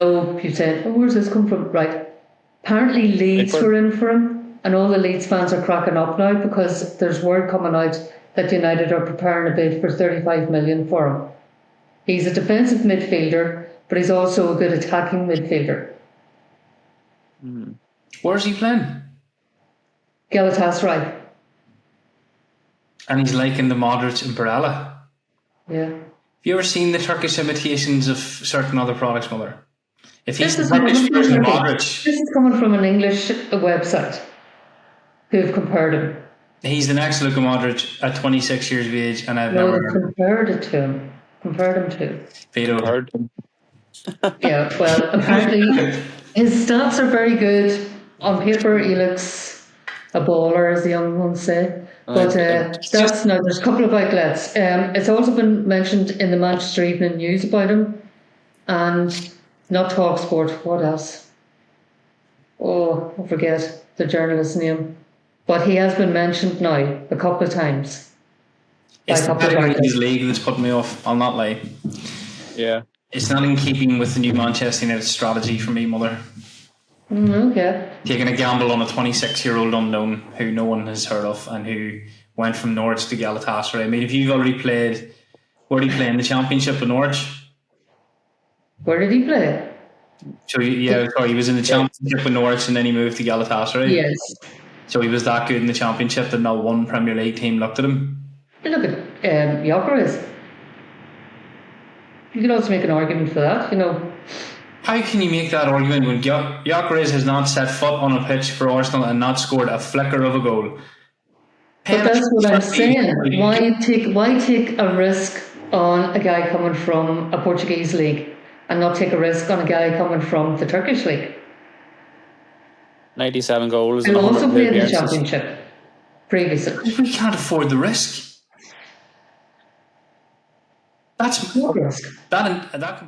Oh, you said, oh, where's this come from? Right. Apparently Leeds were in for him, and all the Leeds fans are cracking up now because there's word coming out that United are preparing a bid for 35 million for him. He's a defensive midfielder, but he's also a good attacking midfielder. Where's he playing? Galatasaray. And he's liking the Modric and Barella. Yeah. Have you ever seen the Turkish imitations of certain other products, Mother? If he's the Turkish version of Modric... This is coming from an English website who've compared him. He's the next Luka Modric at 26 years of age, and I've never heard compared it to him. Compared him to. Vito. Heard him. Yeah, well, apparently his stats are very good. On paper, he looks a baller, as the young ones say. But there's a couple of outlets. It's also been mentioned in the Manchester Evening News about him, and not TalkSport. What else? Oh, I forget the journalist's name. But he has been mentioned now a couple of times. It's the Premier League that's put me off. I'll not lie. Yeah. It's not in keeping with the new Manchester United strategy for me, Mother. Okay. Taking a gamble on a 26-year-old unknown who no one has heard of and who went from Norwich to Galatasaray. I mean, if you've already played, where did he play in the Championship in Norwich? Where did he play? So he was in the Championship with Norwich and then he moved to Galatasaray. Yes. So he was that good in the Championship that not one Premier League team looked at him. Look at Gyökeres. You could also make an argument for that, How can you make that argument when Gyökeres has not set foot on a pitch for Arsenal and not scored a flicker of a goal? But that's what I'm saying. Why take a risk on a guy coming from a Portuguese league and not take a risk on a guy coming from the Turkish league? 97 goals. And also played in the Championship previously. We can't afford the risk. That's no risk. That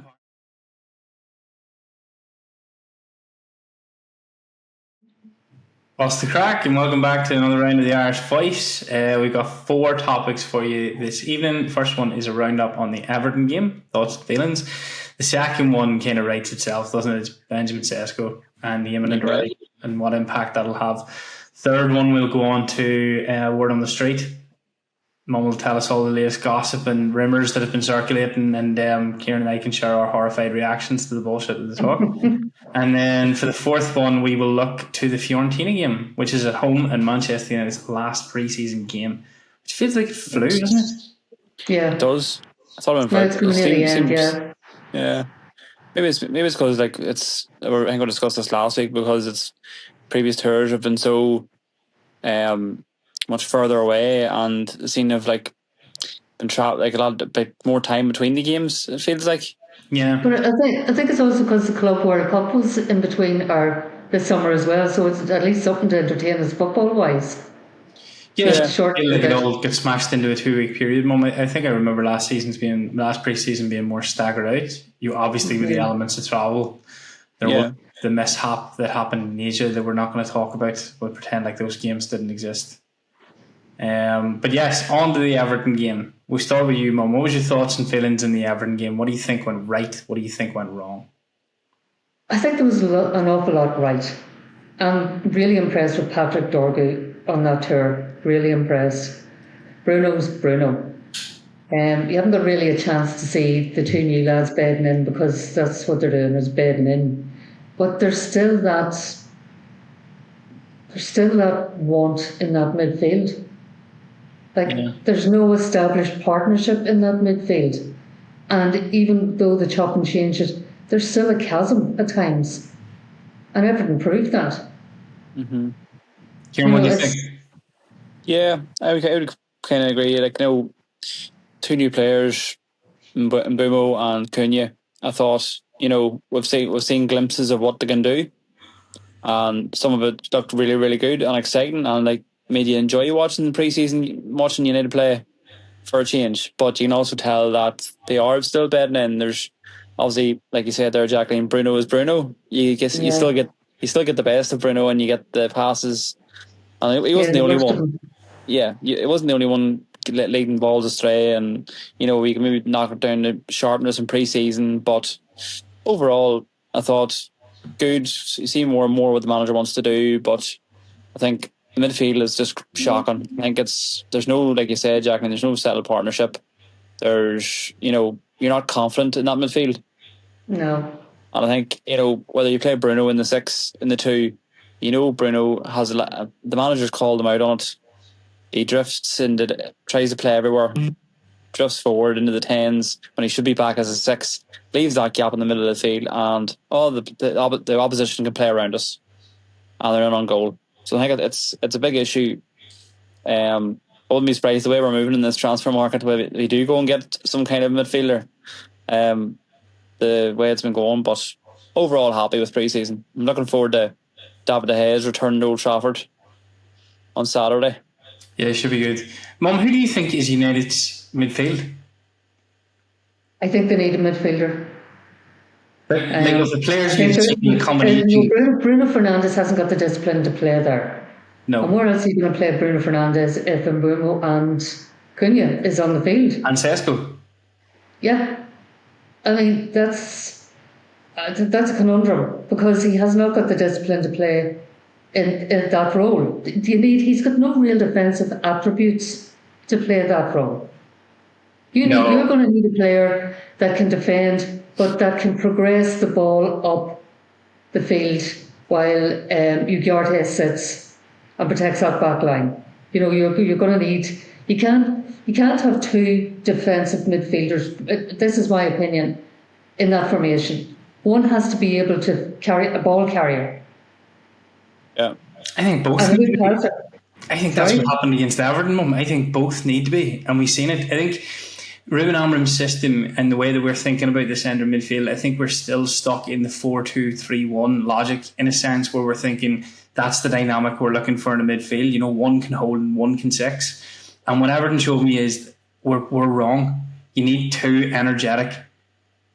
What's the crack, and welcome back to another round of the Irish Voice. We've got 4 topics for you this evening. The first one is a roundup on the Everton game, thoughts and feelings. The second one kind of writes itself, doesn't it? It's Benjamin Šeško and the imminent right and what impact that'll have. Third one, we'll go on to Word on the Street. Mum will tell us all the latest gossip and rumours that have been circulating, and Kieran and I can share our horrified reactions to the bullshit of the talk. And then for the fourth one, we will look to the Fiorentina game, which is at home in Manchester United's last pre-season game, which feels like it flew, doesn't it? Yeah, it does. I thought it went near the end. Yeah. Maybe it's because I think we discussed this last week, because its previous tours have been so much further away, and seem to have been trapped a lot more time between the games. It feels like. Yeah, but I think it's also because the Club World Cup was in between this summer as well, so it's at least something to entertain us football wise. Yeah, short. It all gets smashed into a 2-week period. Mum, I think I remember last pre-season being more staggered out. You obviously with the elements of travel, there was the mishap that happened in Asia that we're not going to talk about. We'll pretend like those games didn't exist. But yes, on to the Everton game. We'll start with you, Mum. What was your thoughts and feelings in the Everton game? What do you think went right? What do you think went wrong? I think there was an awful lot right. I'm really impressed with Patrick Dorgu on that tour. Really impressed. Bruno's Bruno. You haven't got really a chance to see the 2 new lads bedding in, because that's what they're doing, is bedding in. But there's still that want in that midfield. There's no established partnership in that midfield. And even though the chop and change it, there's still a chasm at times. And Everton proved that. Mm-hmm. Kieran, what do you think? Yeah, I would kind of agree. 2 new players, Mbumo and Cunha. I thought, we've seen glimpses of what they can do. And some of it looked really, really good and exciting, and made you enjoy watching the pre-season, watching United play for a change. But you can also tell that they are still bedding in. There's obviously, like you said there, Jacqueline, Bruno is Bruno. You still get the best of Bruno, and you get the passes. And he wasn't the only one. Yeah, it wasn't the only one leading balls astray, and we can maybe knock it down to sharpness in pre-season. But overall, I thought good. You see more and more what the manager wants to do, but I think the midfield is just shocking. I think there's no, like you said, Jack, there's no settled partnership. There's, you're not confident in that midfield. No. And I think, whether you play Bruno in the 6, in the 2, Bruno has the manager's called him out on it. He drifts tries to play everywhere, drifts forward into the 10s when he should be back as a 6, leaves that gap in the middle of the field, and the opposition can play around us, and they're in on goal. So I think it's a big issue. I wouldn't be surprised the way we're moving in this transfer market, where we do go and get some kind of midfielder. The way it's been going, but overall happy with pre-season. I'm looking forward to David De Gea's return to Old Trafford on Saturday. Yeah, it should be good. Mum, who do you think is United's midfield? I think they need a midfielder. Like of the players you've seen combination. Bruno Fernandes hasn't got the discipline to play there. No. And where else are you going to play Bruno Fernandes if Mbeumo and Cunha is on the field? And Šeško. Yeah. I mean, that's a conundrum, because he has not got the discipline to play in that role. He's got no real defensive attributes to play that role. You're going to need a player that can defend, but that can progress the ball up the field while Ugarte sits and protects that back line. You're going to need. You can't have two defensive midfielders. This is my opinion. In that formation, one has to be able to carry a ball carrier. Yeah, I think both. I think that's what happened against Everton, Mum. I think both need to be, and we've seen it. I think Ruben Amorim's system and the way that we're thinking about the centre midfield, I think we're still stuck in the 4-2-3-1 logic, in a sense, where we're thinking that's the dynamic we're looking for in the midfield. One can hold and one can 6. And what Everton showed me is we're wrong. You need two energetic,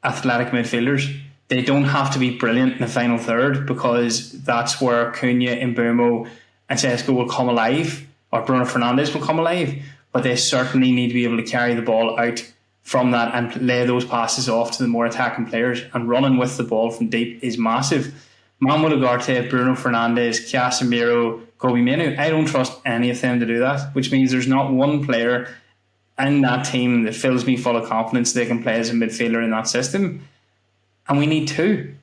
athletic midfielders. They don't have to be brilliant in the final third, because that's where Cunha, Mbeumo and Šeško will come alive, or Bruno Fernandes will come alive. But they certainly need to be able to carry the ball out from that and lay those passes off to the more attacking players. And running with the ball from deep is massive. Manuel Ugarte, Bruno Fernandes, Casemiro, Kobe Mainoo, I don't trust any of them to do that, which means there's not one player in that team that fills me full of confidence they can play as a midfielder in that system. And we need two.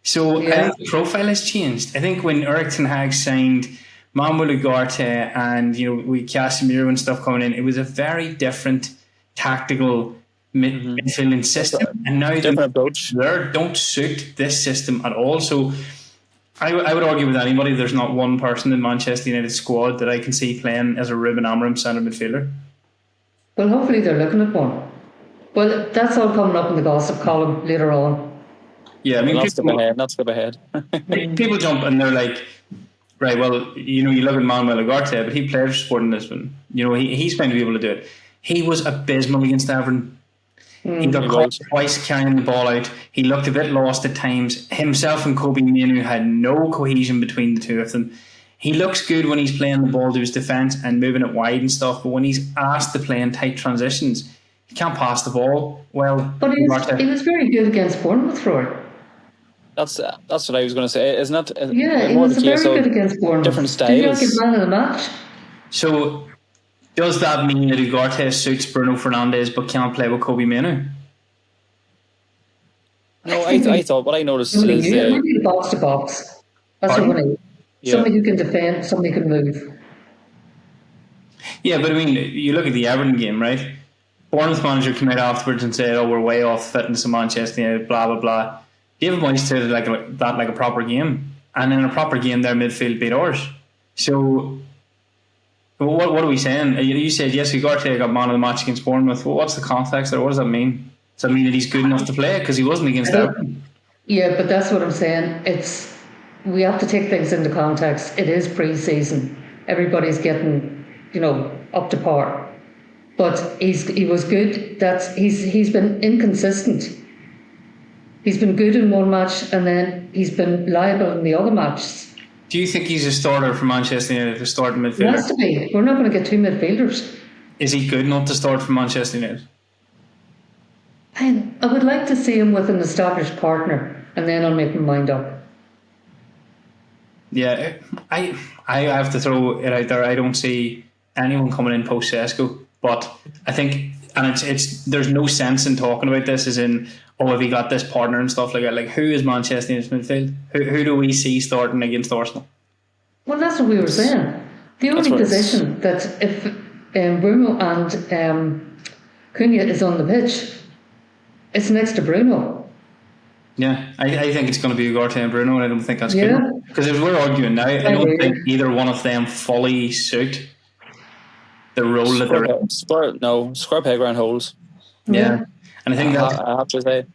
So I think the profile has changed. I think when Erik ten Hag signed Manuel Ugarte and with Casemiro and stuff coming in, it was a very different tactical midfielding system. And now the approach don't suit this system at all. So I would argue with anybody there's not one person in Manchester United squad that I can see playing as a Ruben Amorim centre midfielder. Well, hopefully they're looking at one. Well, that's all coming up in the gossip column later on. Yeah, I mean, not skip ahead. People jump and they're like, right, well, you look at Manuel Ugarte, but he played for Sporting Lisbon. He's going to be able to do it. He was abysmal against Everton. He got caught twice carrying the ball out. He looked a bit lost at times. Himself and Kobe Mainoo had no cohesion between the two of them. He looks good when he's playing the ball to his defence and moving it wide and stuff, but when he's asked to play in tight transitions, he can't pass the ball well. But he was very good against Bournemouth, Rory. That's what I was going to say, isn't it? Yeah, he was very good against Bournemouth. Different styles. Did he not get man of the match? So, does that mean that Ugarte suits Bruno Fernandes but can't play with Kobe Mainoo? No, I thought what I noticed is... We need box to box. That's what we need. Yeah. Somebody who can defend, somebody who can move. Yeah, but I mean, you look at the Everton game, right? Bournemouth manager came out afterwards and said, we're way off fitness of Manchester United, blah, blah, blah. David Moyes treated that like a proper game. And in a proper game, their midfield beat ours. So... What are we saying? You said, yes, Ugarte got man of the match against Bournemouth. Well, what's the context there? What does that mean? Does that mean that he's good enough to play? Because he wasn't against Everton. Yeah, but that's what I'm saying. We have to take things into context. It is pre-season. Everybody's getting, up to par. But he was good. He's been inconsistent. He's been good in one match and then he's been liable in the other matches. Do you think he's a starter for Manchester United to start in midfield? He has to be. We're not going to get two midfielders. Is he good enough to start for Manchester United? I would like to see him with an established partner. and then I'll make my mind up. Yeah, I have to throw it out there. I don't see anyone coming in post Šeško, but I think, and it's there's no sense in talking about this as in, oh, have he got this partner and stuff like that? Like, who is Manchester United's midfield? Who do we see starting against Arsenal? Well, that's what we were saying. The only position that if Bruno and Cunha is on the pitch, it's next to Bruno. Yeah, I think it's going to be Ugarte and Bruno, and I don't think that's good. Because if we're arguing now, I don't think either one of them fully suit the role that they're in. Square peg round holes. Yeah. And I think that's... I have to say,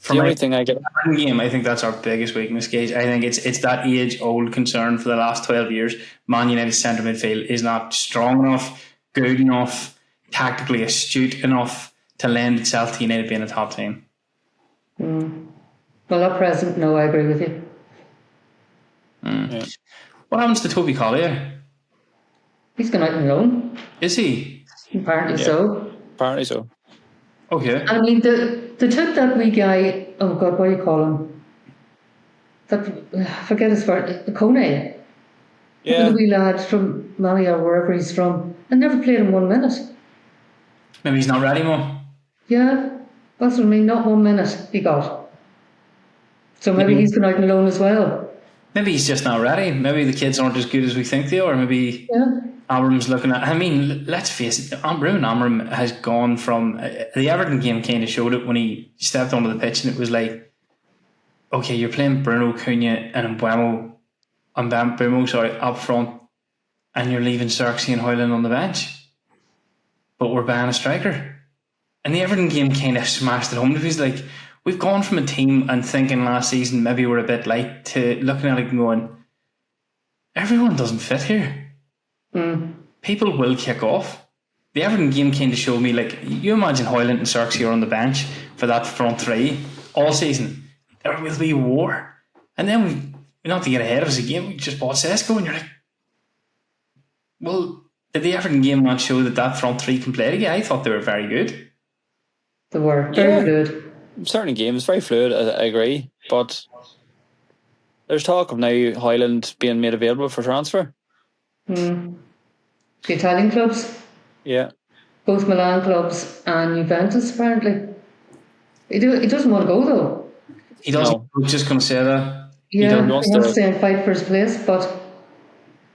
the only thing I get in the game, I think that's our biggest weakness, Gage. I think it's that age-old concern for the last 12 years. Man United's centre midfield is not strong enough, good enough, tactically astute enough to lend itself to United being a top team. Well, at present, no, I agree with you. Yeah. What happens to Toby Collier? He's gone out on loan. Is he? Apparently so. Apparently so. Okay. I mean, they took that wee guy, oh God, what do you call him? I forget his first, Kone. Yeah. The wee lad from Mali or wherever he's from, and never played him 1 minute. Maybe he's not ready more. Yeah, that's what I mean, not 1 minute he got. So maybe he's been out on loan as well. Maybe he's just not ready. Maybe the kids aren't as good as we think they are. Maybe Amram's looking at... I mean, let's face it, Bruno Amram has gone from... the Everton game kind of showed it when he stepped onto the pitch, and it was like, okay, you're playing Bruno, Cunha and Mbeumo up front, and you're leaving Xerxes and Hojlaud on the bench. But we're buying a striker. And the Everton game kind of smashed it home. It was like... We've gone from a team and thinking last season maybe we're a bit light to looking at it and going, everyone doesn't fit here. People will kick off. The Everton game kind of showed me, like, you imagine Hojlaud and Xerxes are on the bench for that front three all season. There will be war. And then, not to get ahead of us again, we just bought Šeško, and you're like, well, did the Everton game not show that front three can play again? I thought they were very good. They were very good. Certain games, very fluid, I agree. But there's talk of now Hojlaud being made available for transfer. The Italian clubs? Yeah. Both Milan clubs and Juventus, apparently. He doesn't want to go, though. He doesn't. I was just going to say that. Yeah, he wants to stay and fight for his place, but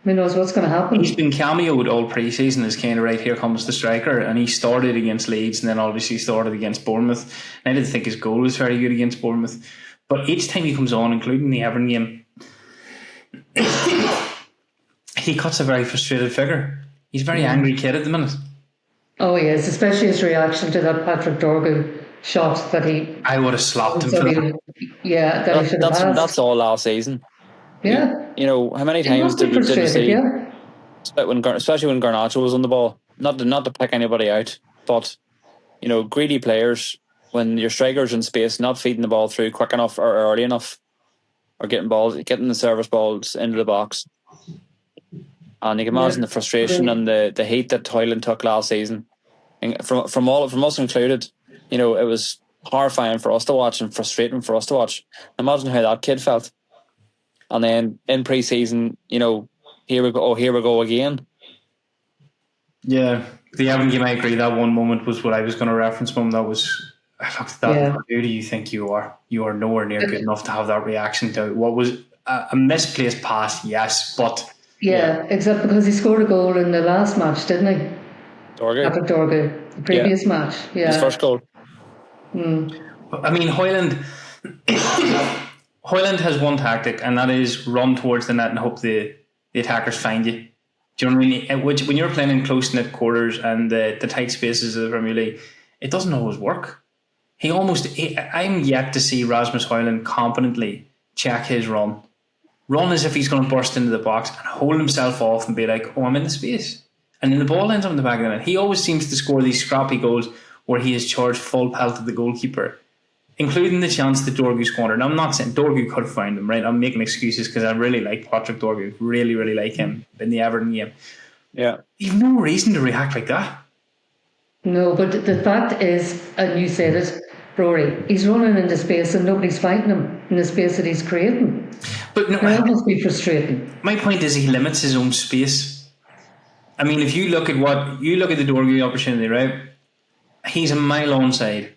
who knows what's going to happen. He's been cameoed all pre-season as kind of right, here comes the striker, and he started against Leeds and then obviously started against Bournemouth. And I didn't think his goal was very good against Bournemouth, but each time he comes on, including the Everton game, he cuts a very frustrated figure. He's a very angry kid at the minute. Oh, he is, especially his reaction to that Patrick Dorgu shot that he... I would have slapped him for that. Yeah, that he should have passed. That's all last season. Yeah. You know, how many times did we see, especially when Garnacho was on the ball, not to pick anybody out, but, you know, greedy players, when your strikers in space, not feeding the ball through quick enough or early enough, or getting the service balls into the box. And you can imagine the frustration and the heat that Hojlaud took last season. And from us included, you know, it was horrifying for us to watch and frustrating for us to watch. Imagine how that kid felt. And then in pre-season, you know, here we go again. Yeah, the Everton game, I agree. That one moment was what I was going to reference, Mum. That was, I looked at that. Yeah. Who do you think you are? You are nowhere near good enough to have that reaction to what was a misplaced pass, yes, but... Yeah, except because he scored a goal in the last match, didn't he? Patrick Dorgu, the previous match. Yeah. His first goal. I mean, Hojlaud has one tactic, and that is run towards the net and hope the attackers find you. Do you know what I mean? Which, when you're playing in close-knit quarters and the tight spaces of the Premier League, it doesn't always work. I'm yet to see Rasmus Hojlaud competently check his run as if he's going to burst into the box and hold himself off and be like, oh, I'm in the space. And then the ball ends up in the back of the net. He always seems to score these scrappy goals where he has charged full pelt at the goalkeeper, including the chance that Dorgu squandered. And I'm not saying Dorgu could have found him, right? I'm making excuses because I really like Patrick Dorgu. Really, really like him in the Everton game. Yeah. You've no reason to react like that. No, but the fact is, and you said it, Rory. He's running into space and nobody's fighting him in the space that he's creating. But no, That must be frustrating. my point is he limits his own space. I mean, if you look at the Dorgu opportunity, right? He's a mile onside.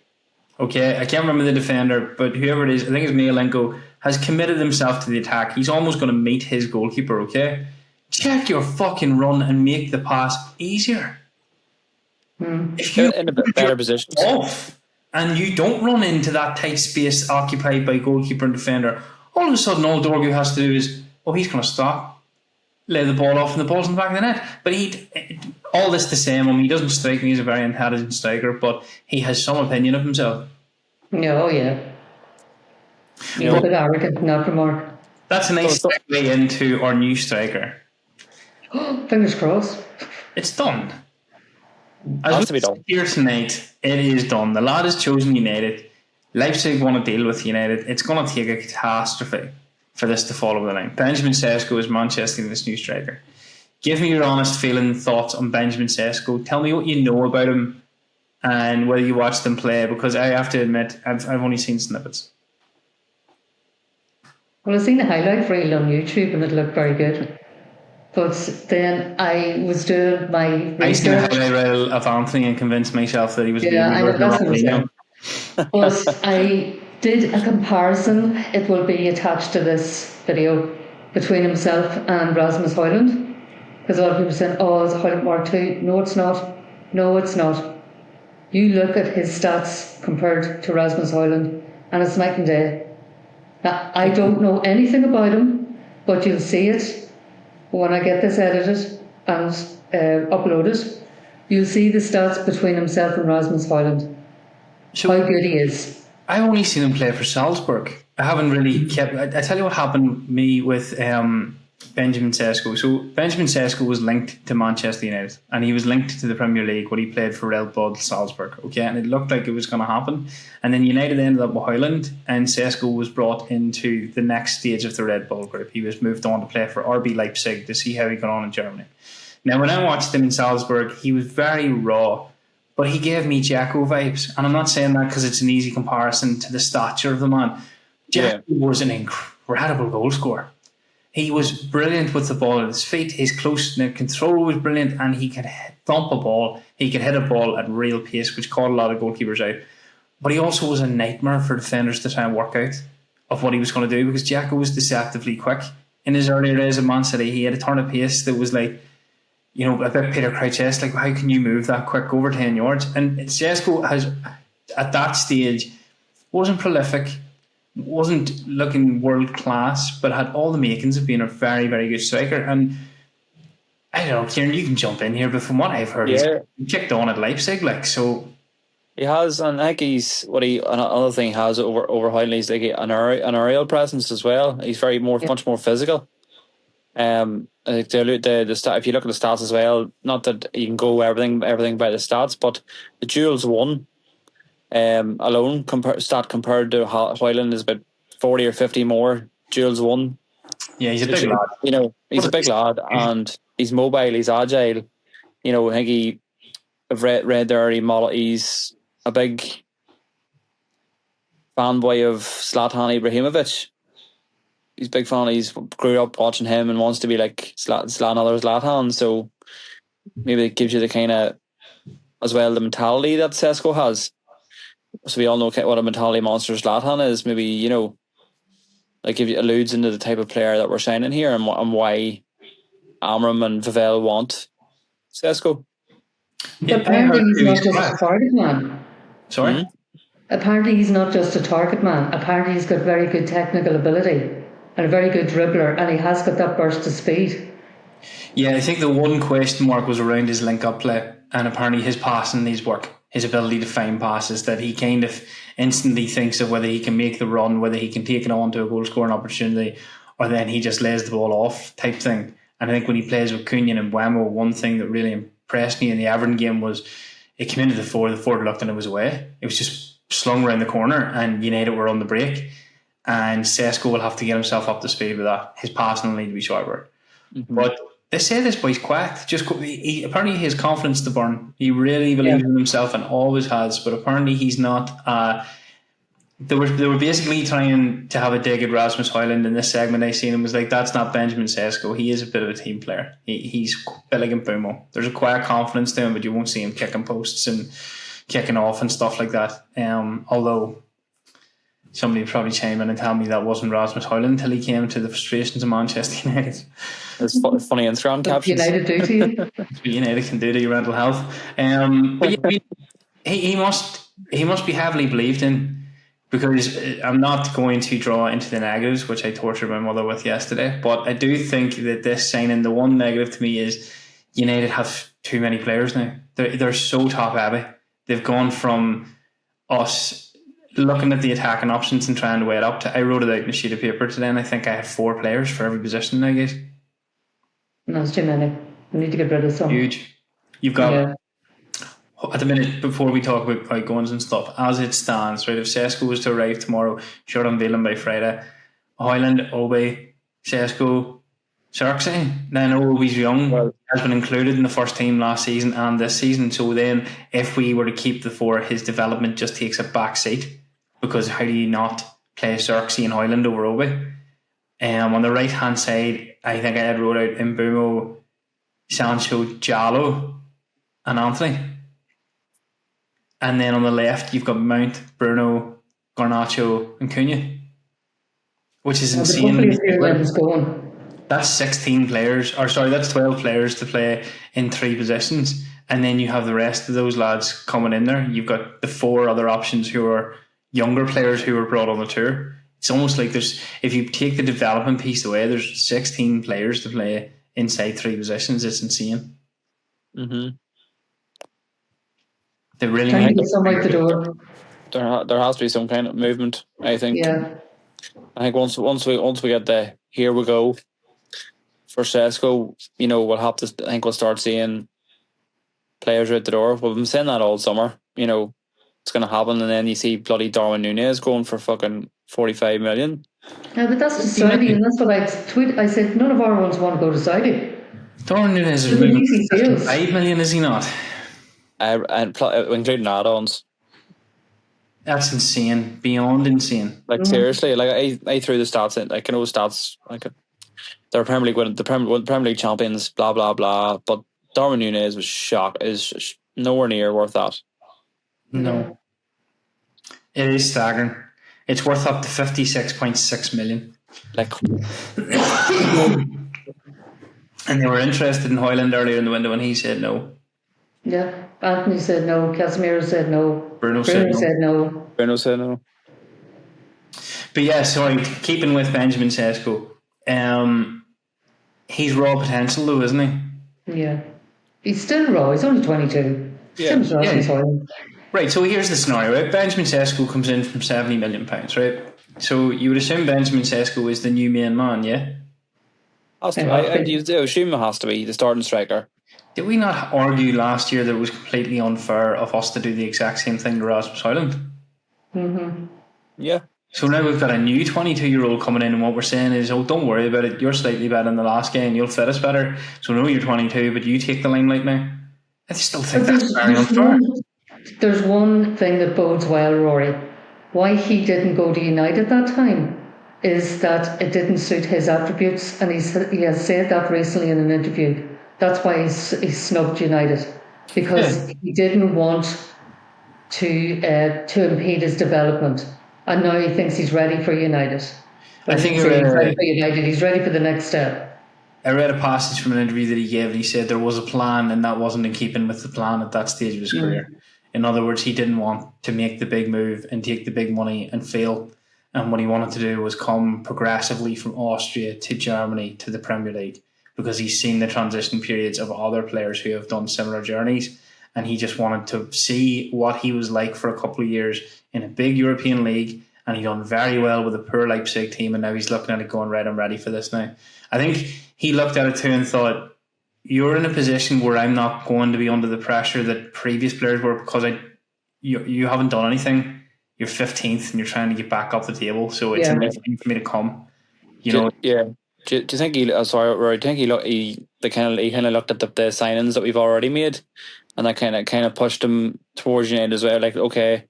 Okay, I can't remember the defender, but whoever it is, I think it's Mialenko, has committed himself to the attack. He's almost going to meet his goalkeeper. Okay, check your fucking run and make the pass easier. If you in a bit better position, off and you don't run into that tight space occupied by goalkeeper and defender, all of a sudden all Dorgu has to do is, he's going to stop, lay the ball off, and the ball's in the back of the net. But all this the same. I mean, he doesn't strike me as a very intelligent striker, but he has some opinion of himself. Oh, yeah. A bit arrogant, not remark. That's a nice segue into our new striker. Fingers crossed. It's done. Has to be done. Here tonight, it is done. The lad has chosen United. Leipzig want to deal with United. It's going to take a catastrophe for this to fall over the line. Benjamin Šeško is Manchester United's new striker. Give me your honest feeling, thoughts on Benjamin Šeško. Tell me what you know about him and whether you watched him play, because I have to admit, I've only seen snippets. Well, I've seen a highlight reel on YouTube and it looked very good. But then I was doing my research. I seen a highlight reel of Anthony and convinced myself that he was I know, that's what I'm saying. But I did a comparison. It will be attached to this video between himself and Rasmus Hojlaud. Because a lot of people are saying, is Hojlaud Mark II? No, it's not. No, it's not. You look at his stats compared to Rasmus Hojlaud and it's night and day. Now, I don't know anything about him, but you'll see it when I get this edited and uploaded. You'll see the stats between himself and Rasmus Hojlaud. So how good he is. I've only seen him play for Salzburg. I haven't really kept... I tell you what happened to me with Benjamin Šeško. So Benjamin Šeško was linked to Manchester United and he was linked to the Premier League when he played for Red Bull Salzburg. Okay, and it looked like it was going to happen. And then United ended up with Hojlaud and Šeško was brought into the next stage of the Red Bull group. He was moved on to play for RB Leipzig to see how he got on in Germany. Now, when I watched him in Salzburg, he was very raw, but he gave me Jacko vibes. And I'm not saying that because it's an easy comparison to the stature of the man. Jacko was an incredible goal scorer. He was brilliant with the ball at his feet. His close control was brilliant, and he could thump a ball. He could hit a ball at real pace, which caught a lot of goalkeepers out. But he also was a nightmare for defenders to try and work out of what he was going to do, because Jacko was deceptively quick. In his earlier days at Man City, he had a turn of pace that was like, a bit Peter Crouch-esque, like, how can you move that quick over 10 yards? And Šeško has, at that stage, wasn't prolific, wasn't looking world class, but had all the makings of being a very, very good striker. And I don't know, Kieran, you can jump in here, but from what I've heard, he's kicked on at Leipzig, so he has. And I think another thing he has over Hojlaud is like an aerial presence as well. He's much more physical. I think the stat, if you look at the stats as well, not that you can go everything by the stats, but the duels won alone compared to Hojlaud is about 40 or 50 more duels won. Yeah, he's a big lad. He's a big lad and he's mobile, he's agile. I think I've read there he's a big fanboy of Zlatan Ibrahimovic. He's a big fan. He's grew up watching him and wants to be like Zlatan. So maybe it gives you the kind of, as well, the mentality that Šeško has. So we all know what a mentality monster Zlatan is. Maybe, like if it alludes into the type of player that we're signing here and why Amram and Vavel want Šeško. Yeah, apparently he's not just a target man. Sorry? Mm-hmm. Apparently he's not just a target man. Apparently he's got very good technical ability and a very good dribbler, and he has got that burst of speed. Yeah, I think the one question mark was around his link-up play, and apparently his passing needs work. His ability to find passes, that he kind of instantly thinks of whether he can make the run, whether he can take it on to a goal-scoring opportunity, or then he just lays the ball off type thing. And I think when he plays with Cunha and Mbeumo, one thing that really impressed me in the Everton game was it came into the forward looked and it was away. It was just slung around the corner and United were on the break. And Šeško will have to get himself up to speed with that. His passing will need to be sharper. Mm-hmm. But they say this boy's quiet. Apparently he has confidence to burn. He really believes in himself and always has. But apparently he's not they were basically trying to have a dig at Rasmus Hojlaud in this segment. I seen him was like, that's not Benjamin Šeško. He is a bit of a team player. He's a bit like Mbumo. There's a quiet confidence to him, but you won't see him kicking posts and kicking off and stuff like that. Although somebody would probably chime in and tell me that wasn't Rasmus Hojlaud until he came to the frustrations of Manchester United. It's funny Instagram captions. United do to you. That's what United can do to your mental health. But yeah, he must be heavily believed in. Because I'm not going to draw into the negatives, which I tortured my mother with yesterday, but I do think that this signing, the one negative to me is United have too many players now. They're so top heavy. They've gone from us looking at the attacking options and trying to weigh it up to, I wrote it out in a sheet of paper today, and I think I had 4 players for every position, I guess. No, it's too many. We need to get rid of some. Huge. You've got... At the minute, before we talk about outgoings and stuff, as it stands, right, if Šeško was to arrive tomorrow, Jordan Valen by Friday, Hojlaud, Obi, Šeško, Xerxes. Now I know Obi's young, has been included in the first team last season and this season, so then if we were to keep the 4, his development just takes a back seat, because how do you not play Xerxes and Hojlaud over Obi? On the right hand side, I think I had wrote out Mbumo, Sancho, Jallo and Anthony. And then on the left, you've got Mount, Bruno, Garnacho, and Cunha, which is insane. That's 16 players, that's 12 players to play in 3 positions. And then you have the rest of those lads coming in there. You've got the 4 other options who are younger players who were brought on the tour. It's almost like if you take the development piece away, there's 16 players to play inside 3 positions. It's insane. Mm-hmm. They really need to get some out the door. There has to be some kind of movement, I think. Yeah. I think once we get the here we go for Šeško, we'll have to. I think we'll start seeing players out the door. We've been saying that all summer. It's going to happen, and then you see bloody Darwin Núñez going for fucking 45 million. Yeah, but that's just Saudi, and that's what I tweeted. I said none of our ones want to go to Saudi. Darwin Núñez is moving 55 million, is he not? Including add-ons. That's insane, beyond insane. Like seriously, like I threw the stats in. Like I know stats, like they're Premier League winning, the Premier League champions, blah blah blah. But Darwin Núñez was shocked. Is nowhere near worth that. No, it is staggering. It's worth up to 56.6 million. Like, and they were interested in Hojlaud earlier in the window, and he said no. Yeah, Anthony said no. Casemiro said no. Bruno said no. Bruno said no. But yeah, sorry. Keeping with Benjamin Šeško, he's raw potential though, isn't he? Yeah, he's still raw. He's only 22. Yeah. Right. So here's the scenario. Right? Benjamin Šeško comes in from £70 million. Right. So you would assume Benjamin Šeško is the new main man, yeah? I assume it has to be the starting striker. Did we not argue last year that it was completely unfair of us to do the exact same thing to Rasmus Hojlaud? Mm-hmm. Yeah. So now we've got a new 22-year-old coming in, and what we're saying is, don't worry about it. You're slightly better in the last game. You'll fit us better. So no, you're 22, but you take the limelight now. I still think that's very unfair. There's one thing that bodes well, Rory. Why he didn't go to United that time is that it didn't suit his attributes, and he has said that recently in an interview. That's why he snubbed United, because he didn't want to impede his development, and now he thinks he's ready for United. I think he's ready for United. He's ready for the next step. I read a passage from an interview that he gave, and he said there was a plan, and that wasn't in keeping with the plan at that stage of his career. In other words, he didn't want to make the big move and take the big money and fail. And what he wanted to do was come progressively from Austria to Germany to the Premier League, because he's seen the transition periods of other players who have done similar journeys, and he just wanted to see what he was like for a couple of years in a big European league, and he done very well with a poor Leipzig team, and now he's looking at it going, right, I'm ready for this now. I think he looked at it too and thought, you're in a position where I'm not going to be under the pressure that previous players were, because you haven't done anything. You're 15th and you're trying to get back up the table, so it's a nice thing for me to come. Do you think he? Sorry, I think he kind of looked at the signings that we've already made, and that kind of pushed him towards United as well. Like, okay,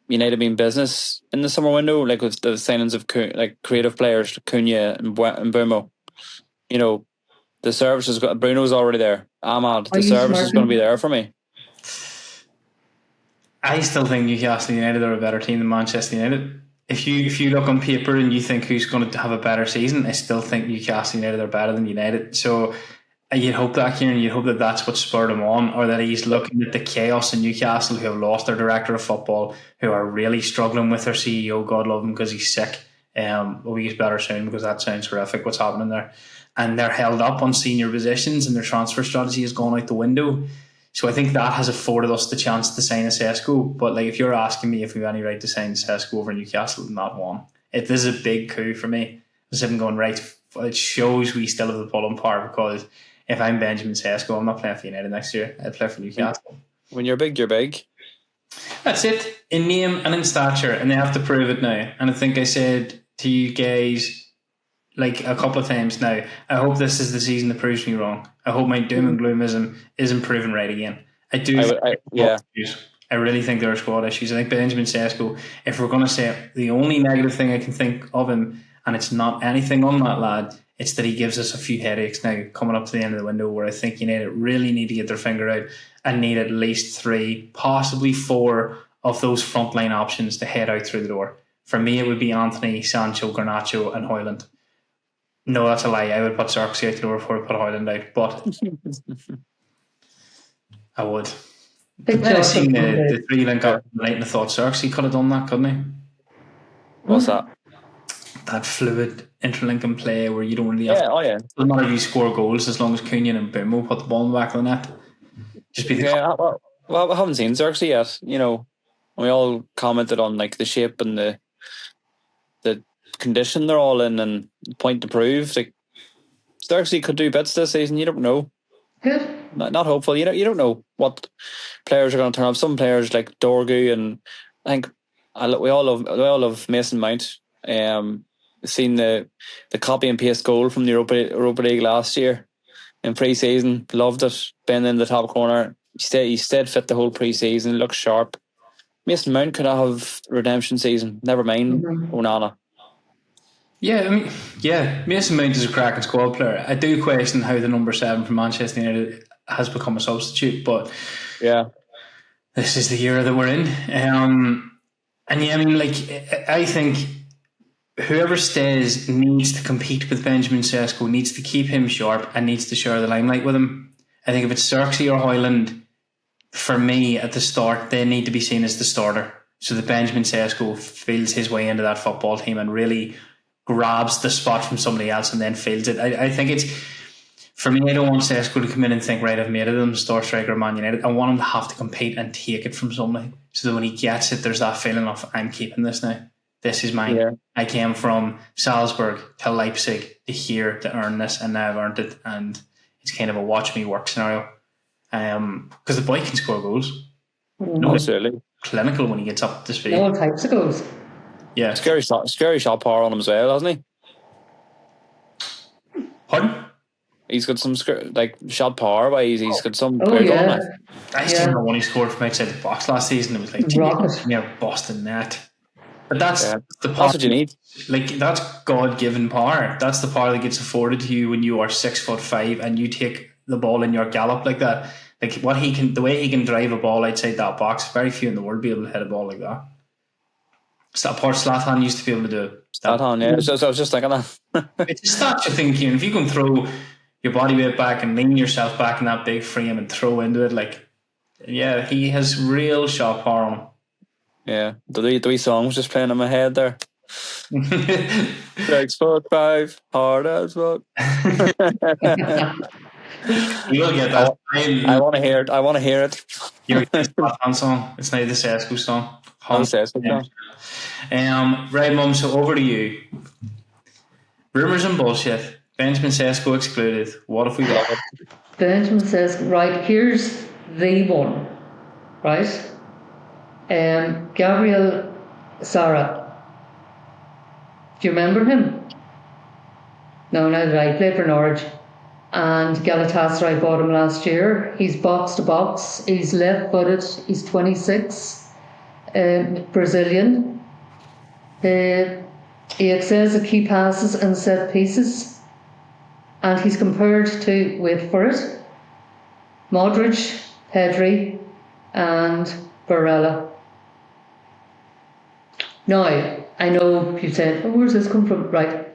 United being business in the summer window, like with the signings of like creative players, Cunha and Buemo. You know, the service has got Bruno's already there. Ahmad, the service is going to be there for me. I still think Newcastle United are a better team than Manchester United. If you look on paper and you think who's going to have a better season, I still think Newcastle United are better than United. So you'd hope that, Kieran, you'd hope that that's what spurred him on, or that he's looking at the chaos in Newcastle, who have lost their director of football, who are really struggling with their CEO, God love him, because he's sick. Well, he gets better soon, because that sounds horrific what's happening there. And they're held up on senior positions, and their transfer strategy has gone out the window. So I think that has afforded us the chance to sign a Šeško. But like, if you're asking me if we have any right to sign Šeško over Newcastle, not one. This is a big coup for me. I'm going, right, it shows we still have the pull on par, because if I'm Benjamin Šeško, I'm not playing for United next year. I'd play for Newcastle. When you're big, you're big. That's it. In name and in stature. And they have to prove it now. And I think I said to you guys like a couple of times now, I hope this is the season that proves me wrong. I hope my doom and gloomism isn't proven right again. I really think there are squad issues. I think Benjamin Šeško, if we're going to say the only negative thing I can think of him, and it's not anything on that lad, it's that he gives us a few headaches now coming up to the end of the window, where I think United really need to get their finger out and need at least 3, possibly 4 of those frontline options to head out through the door. For me, it would be Anthony, Sancho, Garnacho and Hojlaud. No, that's a lie. I would put Xerxes out the door before I put Hojlaud out, but I would. I've seen the 3 link up tonight, and I thought Xerxes could have done that, couldn't he? What's that? That fluid interlinking play where you don't really have... It doesn't matter if you score goals, as long as Cunha and Buemo put the ball in the back of the net. Just be the well, I haven't seen Xerxes yet. You know, we all commented on like the shape and the condition they're all in, and point to prove. Like, Xerxes could do bits this season. You don't know. Good. Not hopeful. You don't know what players are going to turn up. Some players like Dorgu, and I think we all love Mason Mount. Seen the copy and paste goal from the Europa League last year in pre-season. Loved it. Been in the top corner. He stayed fit the whole pre-season. Looks sharp. Mason Mount could have redemption season. Never mind Onana. Yeah, Mason Mount is a cracking squad player. I do question how the number 7 from Manchester United has become a substitute, but this is the era that we're in. I think whoever stays needs to compete with Benjamin Šeško, needs to keep him sharp, and needs to share the limelight with him. I think if it's Xerxes or Hojlaud, for me at the start, they need to be seen as the starter, so that Benjamin Šeško feels his way into that football team and really grabs the spot from somebody else and then fills it. I think it's, for me, I don't want Šeško to come in and think, right, I've made it, I'm star striker of Man United. I want him to have to compete and take it from somebody, so that when he gets it, there's that feeling of, I'm keeping this now. This is mine. Yeah. I came from Salzburg to Leipzig to here to earn this, and now I've earned it. And it's kind of a watch me work scenario. Because the boy can score goals. No, absolutely. Clinical when he gets up to speed. All types of goals. Yeah. Scary shot power on him as well, hasn't he? Pardon? He's got some shot power wise. He's got some. I still know when he scored from outside the box last season. It was like near Boston net. But that's the power. That's what you need. Like, that's God-given power. That's the power that gets afforded to you when you are 6'5" and you take the ball in your gallop like that. Like, the way he can drive a ball outside that box, very few in the world be able to hit a ball like that. So that part Zlatan used to be able to do. Zlatan, yeah. So I was just thinking that. It's a stature thing, Kieran. If you can throw your body weight back and lean yourself back in that big frame and throw into it, he has real shot power on him. Yeah, the wee song was just playing in my head there. 6'5", hard as fuck. You will get that. I want to hear it. I want to hear it. You're the song. It's now the Šeško song. Right, Mum. So over to you. Rumours and bullshit. Benjamin Šeško excluded. What if we got it? Benjamin Šeško. Right. Here's the one. Right. Gabriel Sara. Do you remember him? No, neither did I. He played for Norwich. And Galatasaray bought him last year. He's box to box. He's left-footed. He's 26. Brazilian. He excels at key passes and set pieces. And he's compared to, wait for it, Modric, Pedri, and Barella. Now, I know you said, oh, where's this come from? Right.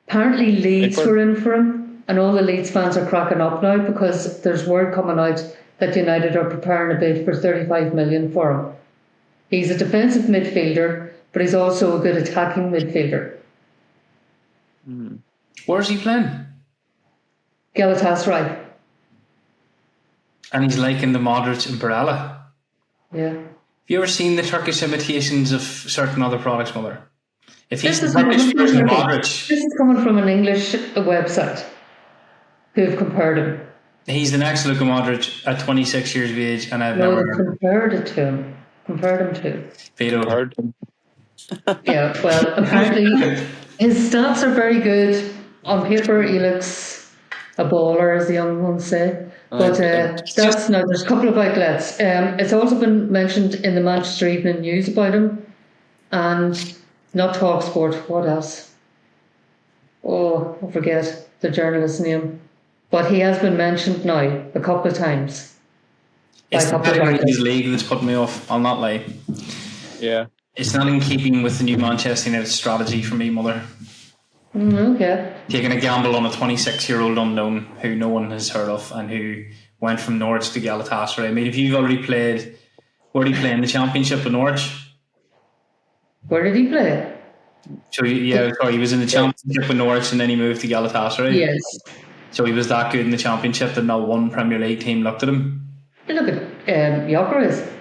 Apparently Leeds were in for him, and all the Leeds fans are cracking up now because there's word coming out that United are preparing a bid for 35 million for him. He's a defensive midfielder, but he's also a good attacking midfielder. Where's he playing? Galatasaray. And he's liking the Modric and Barella. Yeah. Have you ever seen the Turkish imitations of certain other products, Mother? If he's This the is Turkish coming version of from- Modric, This is coming from an English website who've compared him. he's the next Luka Modric at 26 years of age, and I've No, never they heard compared it to him. Compared him to. Vito. Heard. Yeah, well, apparently his stats are very good. On paper, he looks a baller, as the young ones say. But that's no. There's a couple of outlets. It's also been mentioned in the Manchester Evening News about him, and not Talk Sport. What else? Oh, I forget the journalist's name. But he has been mentioned now a couple of times. It's by a the couple of pedigree of his outlets. league that's put me off. I'll not lie. Yeah. It's not in keeping with the new Manchester United strategy for me, Mother. Okay. Taking a gamble on a 26-year-old unknown who no one has heard of and who went from Norwich to Galatasaray. I mean, if you've already played, where did he play in the Championship with Norwich? Where did he play? So he was in the Championship with Norwich and then he moved to Galatasaray. Yes. So he was that good in the Championship that not one Premier League team looked at him. You look at Gyökeres.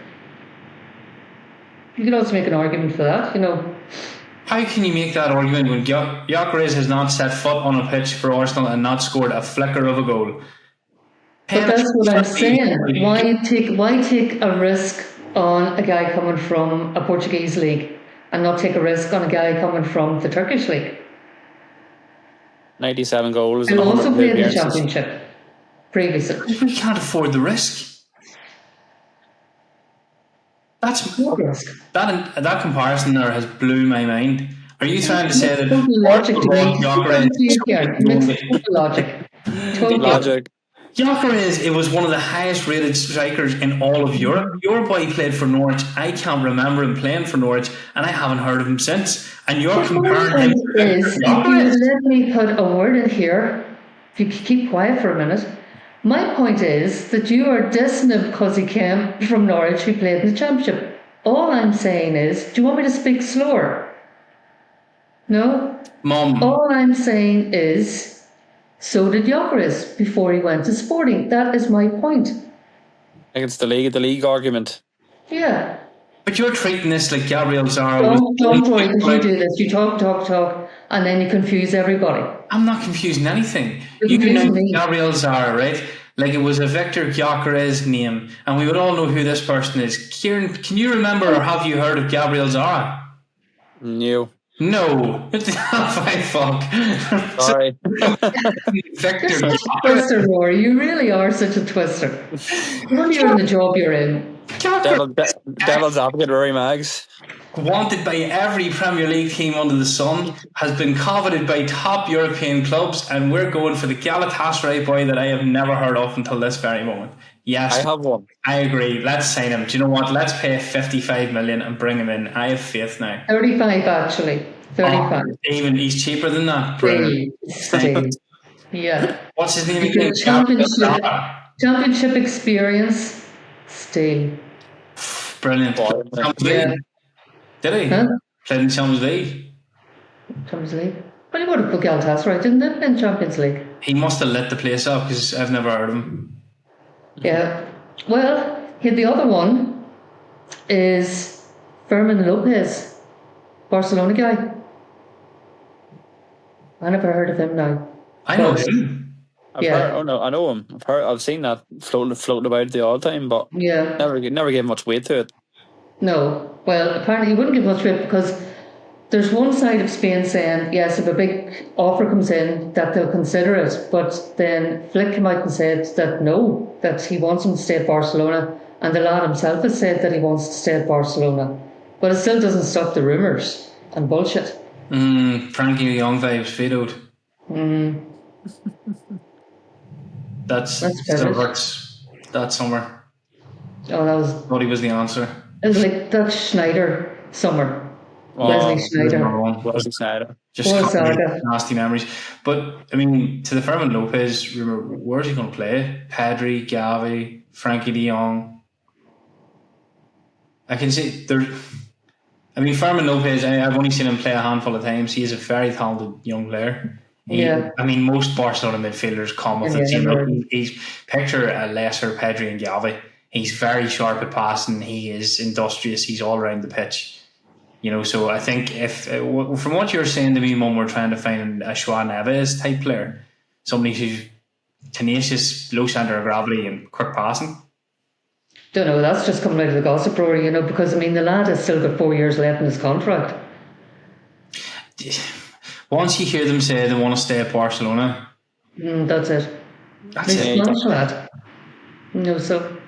You could also make an argument for that, How can you make that argument when Gyökeres has not set foot on a pitch for Arsenal and not scored a flicker of a goal? But that's what I'm saying. Why take a risk on a guy coming from a Portuguese league and not take a risk on a guy coming from the Turkish league? 97 goals. Who and also 100 played in the appearances. Championship previously. We can't afford the risk. That's What risk? that comparison there has blew my mind. Are you trying to say that Total logic to me. Gyökeres It makes total logic. Total Logic. Gyökeres, it was one of the highest rated strikers in all of Europe. Your boy played for Norwich. I can't remember him playing for Norwich, and I haven't heard of him since. And you're comparing him to If you Gyökeres. let me put a word in here, if you keep quiet for a minute, my point is that you are dissing him because he came from Norwich who played in the Championship. All I'm saying is, do you want me to speak slower? No? Mum, All I'm saying is, so did Gyökeres before he went to Sporting. That is my point. I think it's the league argument. Yeah. but you're treating this like Gabriel Zara was. Don't worry, because you do this. You talk, and then you confuse everybody. I'm not confusing anything. You're You can know confusing me. Gabriel Zara, right? Like it was a Victor Gyökeres name, and we would all know who this person is. Kieran, can you remember or have you heard of Gabriel Zara? New. No. Fine, fuck. Sorry. Victor You're such a Gyökeres. twister, Rory. You really are such a twister. You're in the job you're in. Devil's advocate, Rory Maggs. Wanted by every Premier League team under the sun, has been coveted by top European clubs, and we're going for the Galatasaray boy that I have never heard of until this very moment. Yes, I have one. I agree. Let's sign him. Do you know what? Let's pay 55 million and bring him in. I have faith now. 35, actually. 35. Even he's cheaper than that. Brilliant. Stay. Yeah. What's his name You again? get Gabriel championship, Zara. championship experience. Stay. Brilliant. Champions Yeah. League. Did he? Huh? Played in Champions League. Champions League. Well, he would have put Galatasaray, didn't it? In Champions League. He must have lit the place up because I've never heard of him. Yeah. Well, the other one is Fermin Lopez, Barcelona guy. I never heard of him now. I know him. I've Yeah. heard, I know him. I've seen that floating about the odd time, but Yeah. never gave much weight to it. No. Well, apparently he wouldn't give much weight because there's one side of Spain saying, yes, if a big offer comes in, that they'll consider it. But then Flick came out and said that no, that he wants him to stay at Barcelona. And the lad himself has said that he wants to stay at Barcelona. But it still doesn't stop the rumours and bullshit. Frankie Young vibes, Fidoed. That's still perfect. hurts that summer. Oh, that was. Thought he was the answer. It was like that Schneider summer. Oh, Wesley There's Schneider. another one. Wesley Sneijder. Just Poor saga. nasty memories. But I mean, to the Fermin Lopez rumor, where's he going to play? Pedri, Gavi, Frankie De Jong. I can see there. I mean, Fermin Lopez. I've only seen him play a handful of times. He is a very talented young player. I mean, most Barcelona midfielders come with it. You know, he's picture a lesser Pedri and Gavi. He's very sharp at passing. He is industrious. He's all around the pitch. You know, so I think if from what you're saying to me, Mum, we're trying to find a Joao Neves type player, somebody who's tenacious, low centre of gravity, and quick passing. Don't know. That's just coming out of the gossip roar, you know, because I mean the lad has still got 4 years left in his contract. Once you hear them say they want to stay at Barcelona, that's it. That's He's it. a Spanish lad. No, so.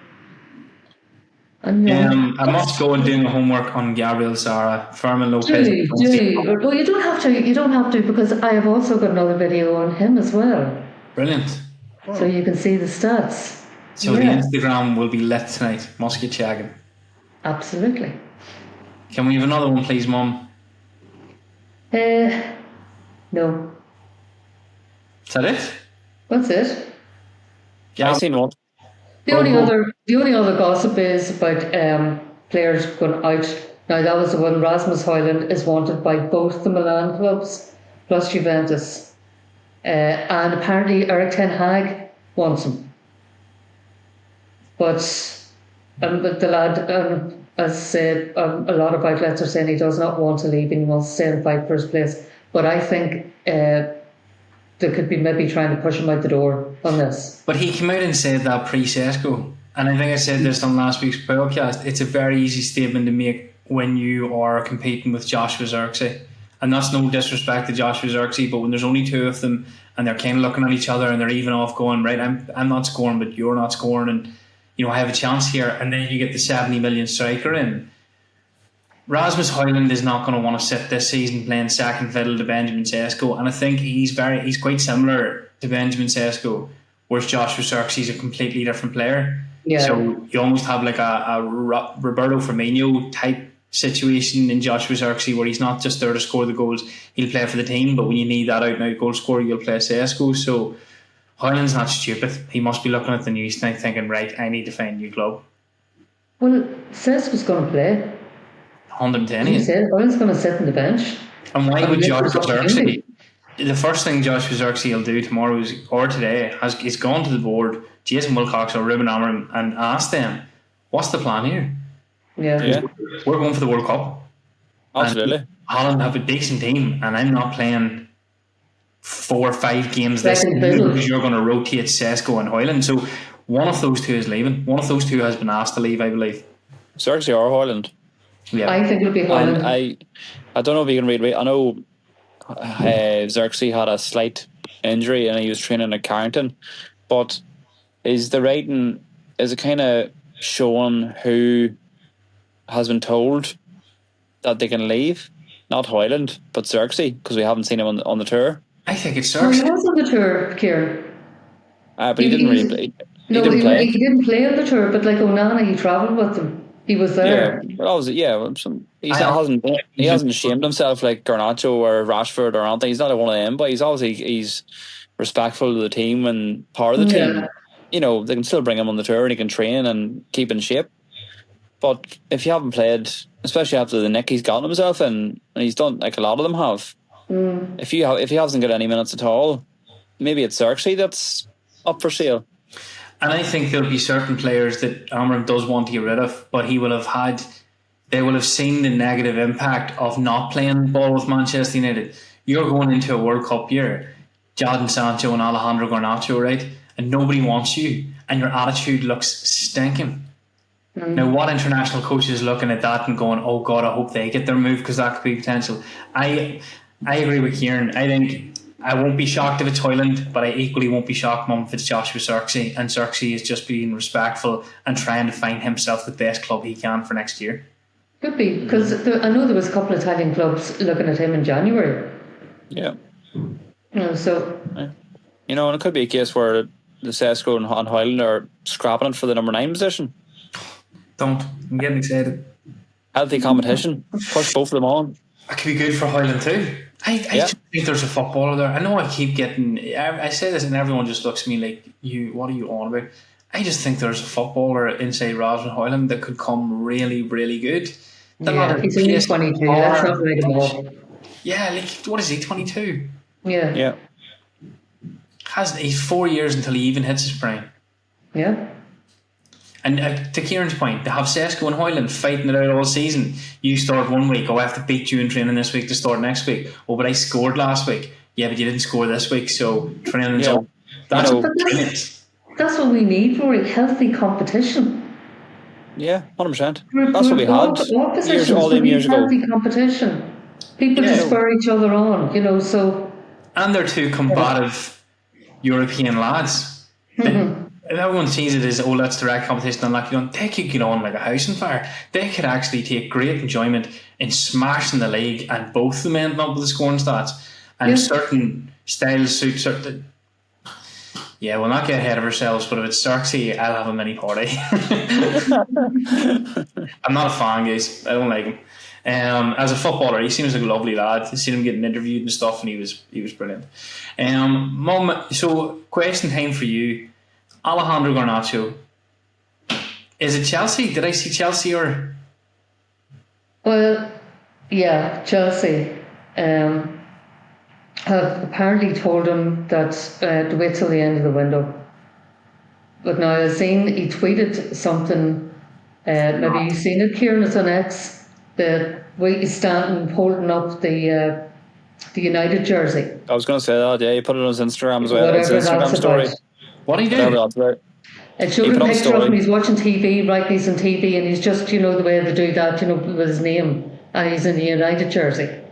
I must go and do my homework on Gabriel Sara, Fermin Lopez. Well, you don't have to. You don't have to because I have also got another video on him as well. Brilliant. So you can see the stats. So the Instagram will be lit tonight. Must get shagging. Absolutely. Can we have another one, please, Mum? No. Is that it? That's it. Yeah, I've seen one. The only other gossip is about players going out. Now that was the one. Rasmus Hojlaud is wanted by both the Milan clubs plus Juventus, and apparently Eric Ten Hag wants him. But the lad, as I said, a lot of outlets are saying he does not want to leave and he wants to stay and fight for his place. But I think they could be maybe trying to push him out the door on this. But he came out and said that pre-Šeško, and I think I said this on last week's podcast. It's a very easy statement to make when you are competing with Joshua Zirkzee, and that's no disrespect to Joshua Zirkzee, but when there's only two of them and they're kind of looking at each other and they're even off going, right, I'm not scoring, but you're not scoring, and you know I have a chance here, and then you get the 70 million striker in. Rasmus Hojlaud is not going to want to sit this season playing second fiddle to Benjamin Šeško, and I think he's quite similar to Benjamin Šeško, whereas Joshua Zirkzee is a completely different player. Yeah. So you almost have like a Roberto Firmino type situation in Joshua Zirkzee, where he's not just there to score the goals. He'll play for the team, but when you need that out and out goal scorer, you'll play Šeško. So Hojland's not stupid. He must be looking at the news tonight thinking, right, I need to find a new club. Well, Šeško's going to play. 110. He said Hojland's going to sit on the bench. And why would Joshua Zirkzee? The first thing Joshua Zirkzee will do tomorrow or today is gone to the board, Jason Wilcox or Ruben Amorim, and ask them, what's the plan here? Yeah. We're going for the World Cup. Absolutely. And Holland have a decent team, and I'm not playing 4 or 5 games this season because you're going to rotate Šeško and Hojlaud. So one of those two is leaving. One of those two has been asked to leave, I believe. Zirkzee or Hojlaud. Yeah. I think it'll be Hojlaud. And I don't know if you can read. I know Zirkzee had a slight injury and he was training at Carrington, but is it kind of showing who has been told that they can leave? Not Hojlaud, but Zirkzee, because we haven't seen him on the tour. I think it's Zirkzee. Zirkzee. He was on the tour, Kieran. But he didn't really play. He didn't play on the tour, but like Onana, he travelled with them. He was there. Yeah, but obviously, he hasn't shamed himself like Garnacho or Rashford or anything. He's not one of them, but he's respectful to the team and part of the team. You know, they can still bring him on the tour and he can train and keep in shape. But if you haven't played, especially after the nick he's gotten himself in, and he's done like a lot of them have. If he hasn't got any minutes at all, maybe it's Zirkzee that's up for sale. And I think there'll be certain players that Amorim does want to get rid of, but they will have seen the negative impact of not playing ball with Manchester United. You're going into a World Cup year, Jadon Sancho and Alejandro Garnacho, right? And nobody wants you, and your attitude looks stinking. Now, what international coach is looking at that and going, oh God, I hope they get their move because that could be potential. I agree with Kieran. I think I won't be shocked if it's Hojlaud, but I equally won't be shocked, Mum, if it's Joshua Zirkzee. And Zirkzee is just being respectful and trying to find himself the best club he can for next year. Could be, because I know there was a couple of Italian clubs looking at him in January. Yeah. So. And it could be a case where the Šeško and Hojlaud are scrapping it for the number 9 position. Don't. I'm getting excited. Healthy competition. Push both of them on. That could be good for Hojlaud too. I just think there's a footballer there. I know I keep getting... I say this and everyone just looks at me like, what are you on about? I just think there's a footballer inside Rasmus Hojlaud that could come really, really good. He's only 22. That's not right at all. Yeah, like, what is he, 22? Yeah. He's 4 years until he even hits his prime. Yeah. And to Kieran's point, to have Šeško and Hojlaud fighting it out all season, you start one week, I have to beat you in training this week to start next week. Oh, but I scored last week. Yeah, but you didn't score this week, so training's up. That's brilliant. That's what we need, Rory. Healthy competition. Yeah, 100%. That's what we had all them years ago. Healthy competition. People just spur each other on, so... And they're two combative European lads. Everyone sees it as, that's direct competition, and they could get on like a house on fire. They could actually take great enjoyment in smashing the league and both of them ending up with the scoring stats. And certain styles suit certain... Yeah, we'll not get ahead of ourselves, but if it's Cirksy, I'll have a mini party. I'm not a fan, guys. I don't like him. As a footballer, he seems like a lovely lad. I've seen him getting interviewed and stuff, and he was brilliant. Mum, so question time for you. Alejandro Garnacho. Is it Chelsea? Did I see Chelsea or? Well, yeah, Chelsea. Have apparently told him that to wait till the end of the window. But now I've seen he tweeted something. Maybe you've seen it, Kieran. It's on X. The way he's standing holding up the United jersey. I was going to say that. Yeah, he put it on his Instagram as well. Whatever his Instagram story. What did he do? It showed a picture of him. He's watching TV, right? He's on TV, and he's just the way they do that, with his name, and he's in the United jersey.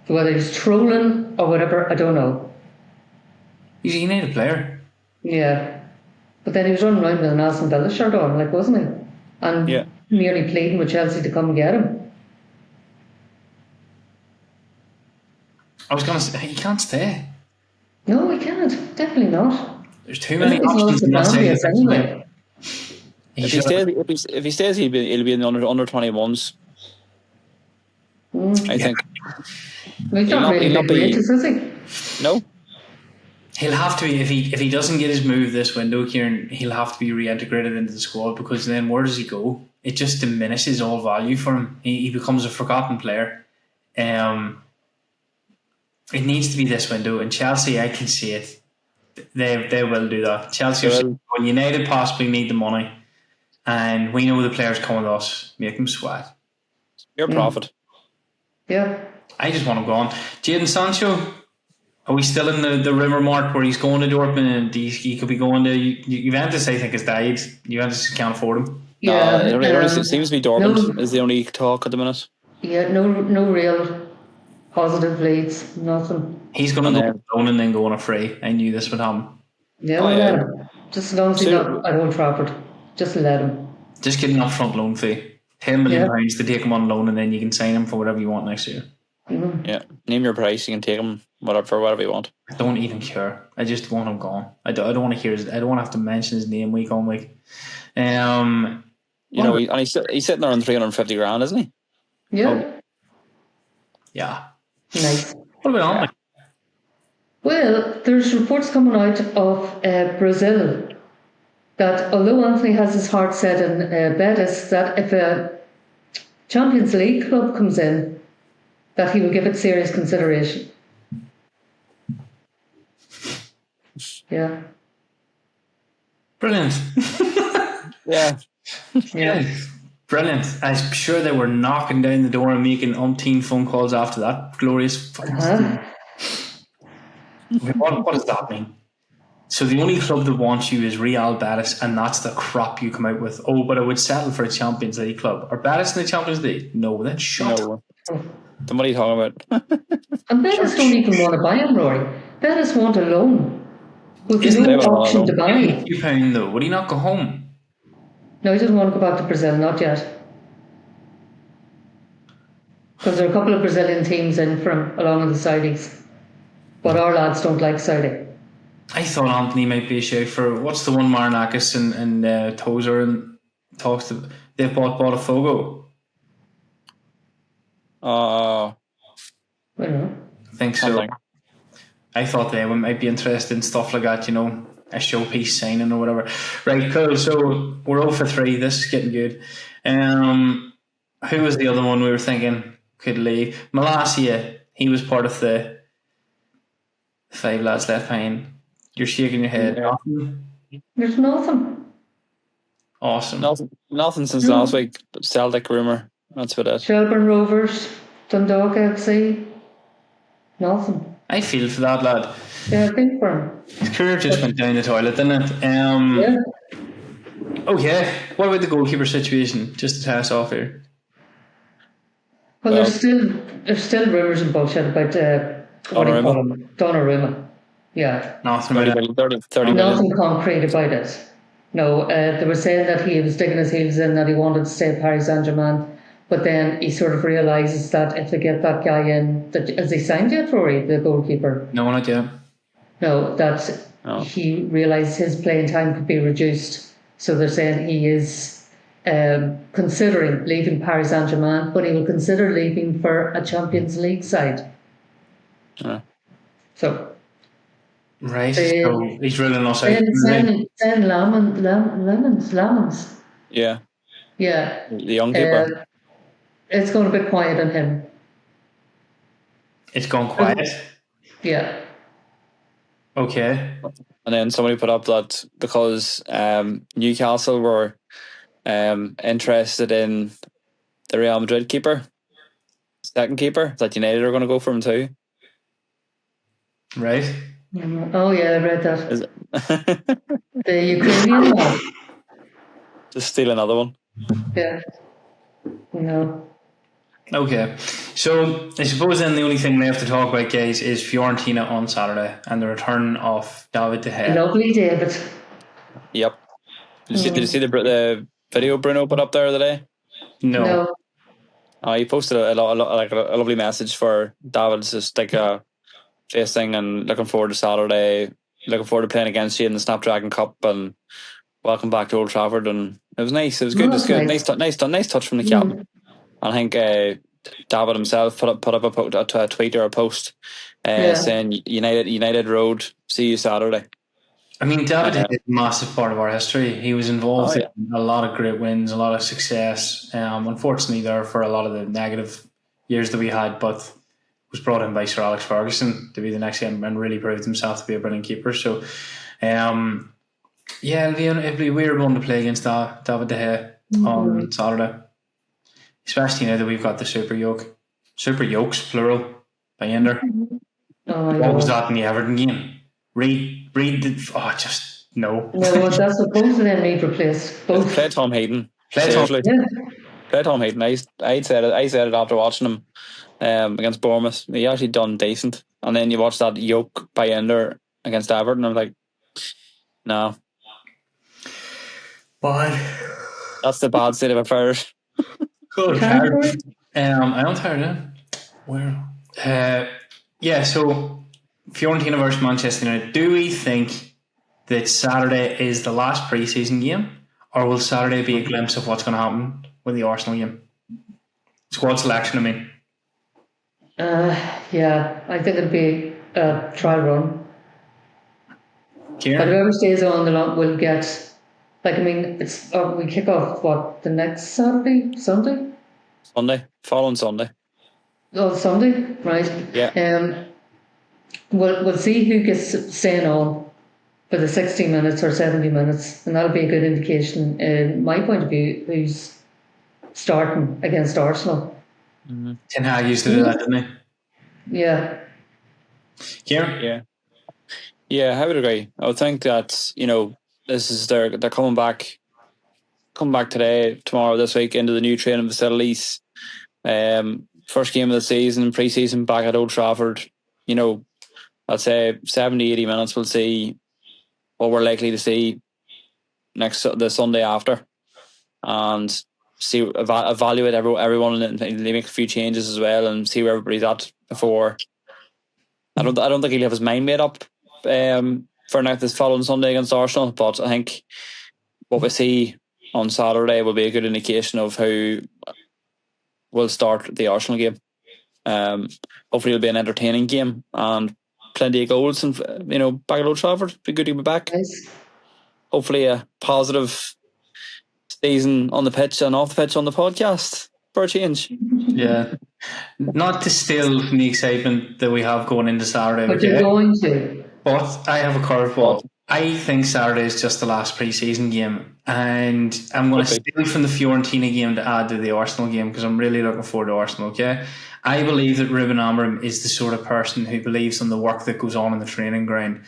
Whether he's trolling or whatever, I don't know. He's a United player. Yeah. But then he was running around with an Aston Villa shirt on, wasn't he? And nearly pleading with Chelsea to come and get him. I was going to say, he can't stay. No, he can't. Definitely not. There's too many options in that side. Anyway. If he stays, he'll be in the under 21s. I think. Well, he's not really big wages, is he? No. He'll have to be, if he doesn't get his move this window, Kieran, he'll have to be reintegrated into the squad, because then where does he go? It just diminishes all value for him. He becomes a forgotten player. It needs to be this window, and Chelsea, I can see it. They will do that. Chelsea, when United possibly need the money, and we know the players coming to us, make them sweat. Your profit. Yeah. I just want him gone. Jadon Sancho, are we still in the rumour mark where he's going to Dortmund and he could be going to Juventus? I think has died. Juventus can't afford him. Yeah, it seems to be Dortmund is the only talk at the minute. Yeah, no real positive leads, nothing. He's going to go alone and then go on a free. I knew this would happen. Yeah, let him. Just as long as he's not at Old Trafford, just let him. Just get an upfront loan fee. £10 million to take him on loan, and then you can sign him for whatever you want next year. Mm-hmm. Yeah, name your price. You can take him for whatever you want. I don't even care. I just want him gone. I don't want to hear I don't want to have to mention his name week on week. He's sitting there on 350 grand, isn't he? Yeah. Yeah. Nice. What about on? Well, there's reports coming out of Brazil that although Anthony has his heart set in Betis, that if a Champions League club comes in, that he will give it serious consideration. Yeah. Brilliant. Yeah. Brilliant. I'm sure they were knocking down the door and making umpteen phone calls after that. Glorious. What does that mean? So the only club that wants you is Real Betis, and that's the crap you come out with. Oh, but I would settle for a Champions League club. Are Betis in the Champions League? No, then shut up. Then what are you talking about? And Betis don't even want to buy him, Rory. Betis want a loan. With no option to buy him. £2 though. Would he not go home? No, he doesn't want to go back to Brazil, not yet. Because there are a couple of Brazilian teams in from along the Saudis, but our lads don't like Saudi. I thought Anthony might be a shout for what's the one Marinakis and Tozer and talks to. They've bought Botafogo. I don't know. I think so. I thought they might be interested in stuff like that, you know, a showpiece signing or whatever. Right, cool. So we're 0 for 3. This is getting good. Who was the other one we were thinking could leave? Malacia. He was part of the 5 lads left behind. You're shaking your head. Yeah. There's nothing. Awesome. Nothing since last week. But Celtic rumour. That's about it. Shelburne Rovers, Dundalk FC. Nothing. I feel for that lad. Yeah, I think for him. His career just went down the toilet, didn't it? Yeah. Okay. What about the goalkeeper situation? Just to tie us off here. Well, there's still rumours and bullshit about what do you call him? Donnarumma. Yeah. Nothing 30 million. Nothing concrete about it. No, they were saying that he was digging his heels in, that he wanted to stay at Paris Saint-Germain, but then he sort of realises that if they get that guy in, has he signed yet, Rory, the goalkeeper? No, not yet. No, that he realised his playing time could be reduced. So they're saying he is considering leaving Paris Saint-Germain, but he will consider leaving for a Champions League side. So... Right, so he's ruling us out. Then Lemons. Yeah. Yeah. The young keeper. It's going a bit quiet on him. It's gone quiet? Yeah. Okay. And then somebody put up that because Newcastle were interested in the Real Madrid keeper, second keeper, that United are going to go for him too. Right. Oh yeah, I read that. The Ukrainian one. Just steal another one. Yeah. No. Okay. So I suppose then the only thing we have to talk about, guys, is Fiorentina on Saturday and the return of David De Gea. Lovely David. Yep. Did you see the video Bruno put up there today? No. He posted a lovely message for David. It's just like a face thing, and looking forward to Saturday, looking forward to playing against you in the Snapdragon Cup, and welcome back to Old Trafford. And it was nice. It was good. It was good. Nice touch from the captain. And I think David himself put up a tweet or a post saying United Road, see you Saturday. I mean, David is a massive part of our history. He was involved in a lot of great wins, a lot of success. Unfortunately, there for a lot of the negative years that we had, but was brought in by Sir Alex Ferguson to be the next guy and really proved himself to be a brilliant keeper. So, it'll be a weird one to play against David De Gea on Saturday, especially now that we've got the Super Yokes, plural, by Ender. What was that in the Everton game? Read just no. No, that's supposed to then need replaced. Both. Play Tom Hayden. Play Tom Hayden. I said it after watching him against Bournemouth. He actually done decent. And then you watch that yoke by Ender against Everton, and I'm like, no. Bad. That's the bad state of affairs. Good. I don't tired. Where? So Fiorentina versus Manchester United. Do we think that Saturday is the last pre-season game, or will Saturday be a glimpse of what's going to happen with the Arsenal game? Squad selection, I mean. Yeah, I think it'll be a trial run. Kieran? But whoever stays on the long will get. Like, I mean, it's we kick off the next Sunday? Following Sunday. Oh, Sunday, right? Yeah. We'll see who gets staying on for the 60 minutes or 70 minutes, and that'll be a good indication, in my point of view, who's starting against Arsenal. Mm-hmm. Ten Hag used to do that, didn't he? Yeah. Kieran? Yeah, I would agree. I would think that, this is they're coming back today, tomorrow, this week into the new training facilities. First game of the season, pre-season back at Old Trafford. I'd say 70, 80 minutes we'll see what we're likely to see the Sunday after. And evaluate everyone, and they make a few changes as well, and see where everybody's at before. I don't think he'll have his mind made up for now this following Sunday against Arsenal, but I think what we see on Saturday will be a good indication of how we'll start the Arsenal game. Hopefully it'll be an entertaining game and plenty of goals, and back at Old Trafford. Be good to be back. Nice. Hopefully a positive season on the pitch and off the pitch on the podcast for a change. Yeah. Not to steal from the excitement that we have going into Saturday. But you're going to. But I have a curveball. I think Saturday is just the last pre-season game, and I'm going to steal from the Fiorentina game to add to the Arsenal game because I'm really looking forward to Arsenal. Okay, I believe that Ruben Amorim is the sort of person who believes in the work that goes on in the training ground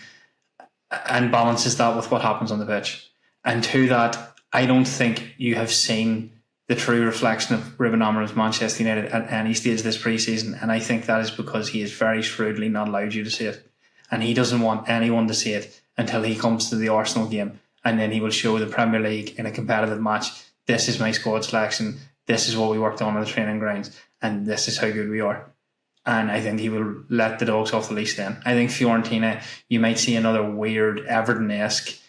and balances that with what happens on the pitch. And to that, I don't think you have seen the true reflection of Ruben Amorim's Manchester United at any stage this pre-season, and I think that is because he has very shrewdly not allowed you to see it, and he doesn't want anyone to see it until he comes to the Arsenal game, and then he will show the Premier League in a competitive match, this is my squad selection, this is what we worked on the training grounds, and this is how good we are. And I think he will let the dogs off the leash then. I think Fiorentina, you might see another weird Everton-esque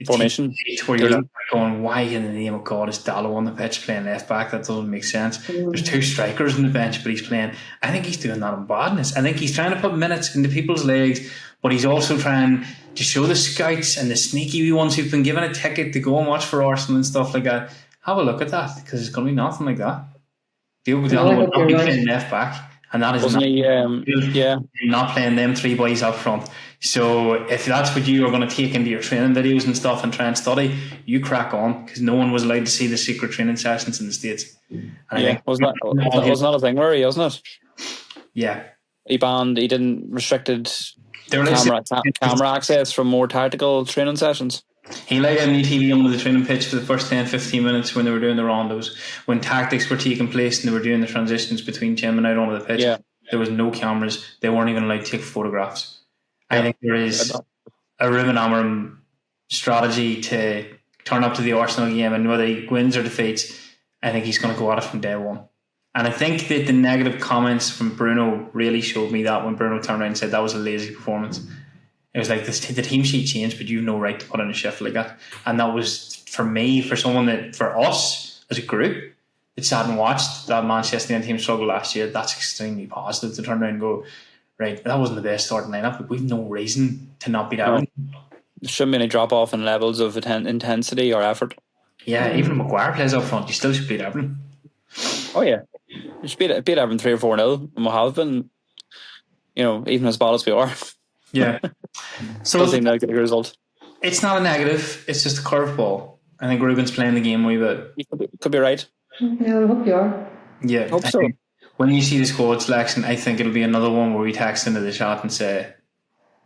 formation where you're going, why in the name of God is Dallo on the pitch playing left back? That doesn't make sense. There's two strikers on the bench, but he's playing. I think he's doing that on badness. I think he's trying to put minutes into people's legs, but he's also trying to show the scouts and the sneaky wee ones who've been given a ticket to go and watch for Arsenal and stuff like that. Have a look at that, because it's going to be nothing like that. Dallo will not be playing left back, and that is not playing them three boys up front. So if that's what you are going to take into your training videos and stuff and try and study, you crack on, because no one was allowed to see the secret training sessions in the States. And wasn't that a thing, Murray, wasn't it? Yeah. He didn't restricted camera access from more tactical training sessions. He allowed MUTV onto the training pitch for the first 10-15 minutes when they were doing the rondos. When tactics were taking place and they were doing the transitions between gym and out onto the pitch, there was no cameras. They weren't even allowed to take photographs. I think there is a Ruben Amorim strategy to turn up to the Arsenal game, and whether he wins or defeats, I think he's going to go at it from day one. And I think that the negative comments from Bruno really showed me that when Bruno turned around and said that was a lazy performance. It was like, the team sheet changed, but you've no right to put in a shift like that. And that was, for me, for us as a group that sat and watched that Manchester United team struggle last year, that's extremely positive to turn around and go, right, that wasn't the best starting lineup, but we've no reason to not beat Everton. There shouldn't be any drop off in levels of intensity or effort. Yeah, even if Maguire plays up front, you still should beat Everton. Oh yeah, you should beat Everton 3 or 4-0, and we have been, even as bad as we are. Yeah. So doesn't seem like a good result. It's not a negative, it's just a curveball. I think Ruben's playing the game a wee bit. You could be right. Yeah, I hope you are. Yeah, hope so. When you see the squad selection, I think it'll be another one where we text into the chat and say,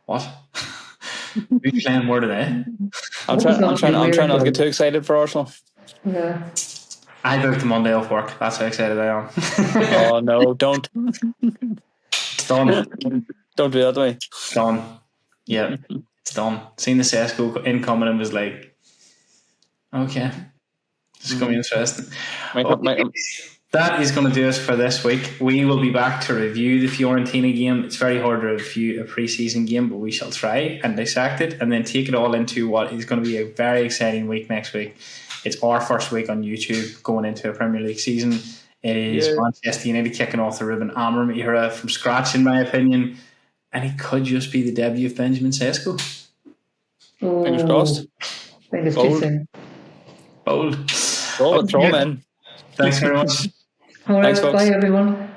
"What? Who's playing more today?" I'm trying not to get too excited for Arsenal. Yeah. I booked the Monday off work. That's how excited I am. Oh no! Don't. It's done. Don't do that to me. It's done. Yeah, it's done. Seen the Šeško incoming and was like, "Okay, this is going to be interesting." That is going to do us for this week. We will be back to review the Fiorentina game. It's very hard to review a pre-season game, but we shall try and dissect it and then take it all into what is going to be a very exciting week next week. It's our first week on YouTube going into a Premier League season. It is Manchester United kicking off the Ruben Amorim era from scratch, in my opinion, and it could just be the debut of Benjamin Šeško. Fingers crossed. I think it's too soon. Bold. Throw him in. Thanks very much. All right, bye everyone.